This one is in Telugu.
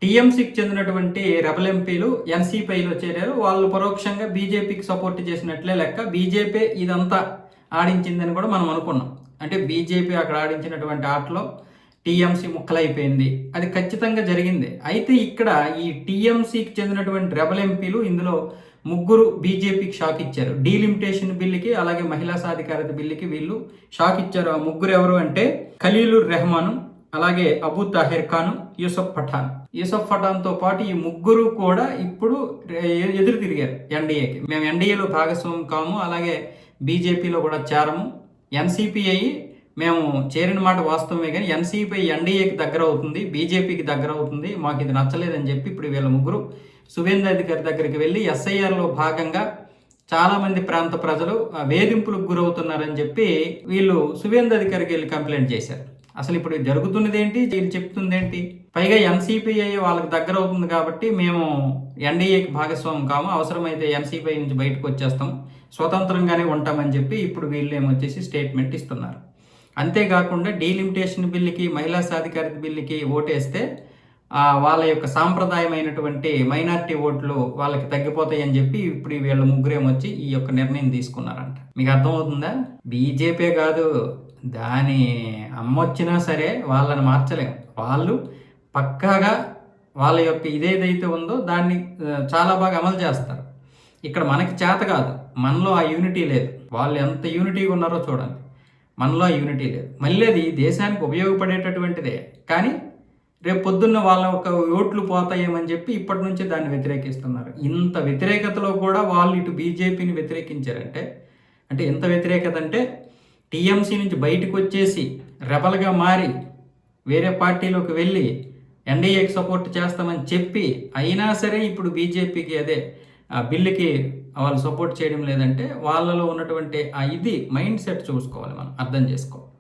టీఎంసీకి చెందినటువంటి రెబల్ ఎంపీలు ఎన్సీపీలో చేరారు. వాళ్ళు పరోక్షంగా బీజేపీకి సపోర్ట్ చేసినట్లే లెక్క. బీజేపీ ఇదంతా ఆడించిందని కూడా మనం అనుకున్నాం. అంటే బీజేపీ అక్కడ ఆడించినటువంటి ఆటలో టీఎంసీ ముక్కలైపోయింది. అది ఖచ్చితంగా జరిగింది. అయితే ఇక్కడ ఈ టీఎంసీకి చెందినటువంటి రెబల్ ఎంపీలు ఇందులో ముగ్గురు బీజేపీకి షాక్ ఇచ్చారు. డీలిమిటేషన్ బిల్లుకి అలాగే మహిళా సాధికారత బిల్లుకి వీళ్ళు షాక్ ఇచ్చారు. ఆ ముగ్గురు ఎవరు అంటే ఖలీలుర్ రెహమాను, అలాగే అబూ తాహిర్ ఖాన్, యూసఫ్ పఠాన్. యూసఫ్ పఠాన్తో పాటు ఈ ముగ్గురు కూడా ఇప్పుడు ఎదురు తిరిగారు ఎన్డీఏకి. మేము ఎన్డీఏలో భాగస్వామి కాము, అలాగే బీజేపీలో కూడా చేరము. ఎన్సీపీ అయ్యి మేము చేరిన మాట వాస్తవమే, కానీ ఎన్సీపీ ఎన్డీఏకి దగ్గర అవుతుంది, బీజేపీకి దగ్గర అవుతుంది, మాకు ఇది నచ్చలేదని చెప్పి ఇప్పుడు వీళ్ళ ముగ్గురు సువేంద్ర అధికారి దగ్గరికి వెళ్ళి ఎస్ఐఆర్లో భాగంగా చాలామంది ప్రాంత ప్రజలు వేధింపులకు గురవుతున్నారని చెప్పి వీళ్ళు సువేంద్ర అధికారికి వెళ్ళి కంప్లైంట్ చేశారు. అసలు ఇప్పుడు జరుగుతున్నది ఏంటి, వీళ్ళు చెప్తుంది ఏంటి? పైగా ఎన్సీపీఐ వాళ్ళకి దగ్గర అవుతుంది కాబట్టి మేము ఎన్డీఏకి భాగస్వామ్యం కాము, అవసరమైతే ఎన్సీపీఐ నుంచి బయటకు వచ్చేస్తాం, స్వతంత్రంగానే ఉంటామని చెప్పి ఇప్పుడు వీళ్ళు ఏమొచ్చేసి స్టేట్మెంట్ ఇస్తున్నారు. అంతేకాకుండా డీలిమిటేషన్ బిల్లుకి మహిళా సాధికారత బిల్లుకి ఓటేస్తే వాళ్ళ యొక్క సాంప్రదాయమైనటువంటి మైనారిటీ ఓట్లు వాళ్ళకి తగ్గిపోతాయి అని చెప్పి ఇప్పుడు వీళ్ళ ముగ్గురేమొచ్చి ఈ యొక్క నిర్ణయం తీసుకున్నారంట. మీకు అర్థమవుతుందా? బీజేపీ కాదు, దాని అమ్మొచ్చినా సరే వాళ్ళని మార్చలేము. వాళ్ళు పక్కాగా వాళ్ళ యొక్క ఇదేదైతే ఉందో దాన్ని చాలా బాగా అమలు చేస్తారు. ఇక్కడ మనకి చేత కాదు, మనలో ఆ యూనిటీ లేదు. వాళ్ళు ఎంత యూనిటీగా ఉన్నారో చూడండి, మనలో ఆ యూనిటీ లేదు. మళ్ళీ అది దేశానికి ఉపయోగపడేటటువంటిదే, కానీ రేపు పొద్దున్న వాళ్ళ ఒక ఓట్లు పోతాయేమని చెప్పి ఇప్పటి నుంచి దాన్ని వ్యతిరేకిస్తున్నారు. ఇంత వ్యతిరేకతలో కూడా వాళ్ళు ఇటు బీజేపీని వ్యతిరేకించారంటే, అంటే ఎంత వ్యతిరేకత అంటే టీఎంసీ నుంచి బయటకు వచ్చేసి రెబల్గా మారి వేరే పార్టీలోకి వెళ్ళి ఎన్డీఏకి సపోర్ట్ చేస్తామని చెప్పి అయినా సరే ఇప్పుడు బీజేపీకి అదే బిల్లుకి వాళ్ళు సపోర్ట్ చేయడం లేదంటే వాళ్ళలో ఉన్నటువంటి ఇది మైండ్ సెట్ చూసుకోవాలి, మనం అర్థం చేసుకోవాలి.